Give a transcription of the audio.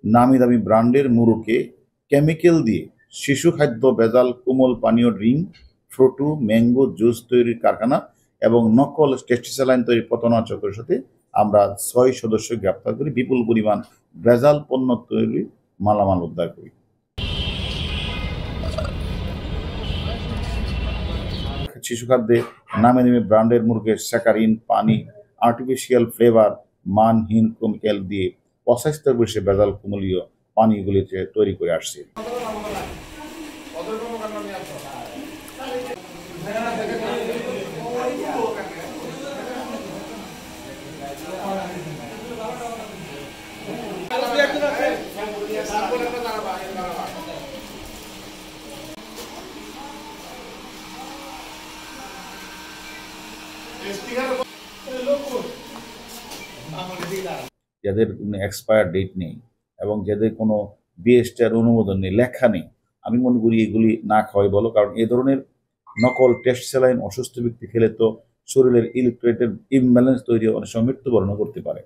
নামি দামি ব্র্যান্ডের মুরুকে কেমিক্যাল দিয়ে শিশু খাদ্য, ভেজাল কোমল পানীয় ড্রিঙ্ক, ফ্রুটু, ম্যাঙ্গো জুস তৈরির কারখানা এবং নকল টেস্টি স্যালাইন তৈরির প্রতারণা সাথে আমরা ৬ সদস্য গ্রেপ্তার করি, বিপুল পরিমাণ ভেজাল পণ্য তৈরির মালামাল উদ্ধার করি। শিশু খাদ্যে নামে দামি ব্র্যান্ডের মুরগের স্যাকারিন, পানি, আর্টিফিশিয়াল ফ্লেভার, মানহীন কেমিক্যাল দিয়ে অস্বাস্থ্যকর পরিবেশে ভেজাল কুমলীয় পানীয়গুলিতে তৈরি করে আসছে। যাদের কোনো এক্সপায়ার ডেট নেই এবং যাদের কোনো বিএসটিআর অনুমোদন নেই, লেখা নেই, আমি মনে করি এগুলি না খাওয়াই বলো। কারণ এ ধরনের নকল টেস্ট স্যালাইন অসুস্থ ব্যক্তি খেলে তো শরীরের ইলেকট্রোলাইটের ইমব্যালেন্স তৈরি, অনেক সময় মৃত্যুবরণ করতে পারে।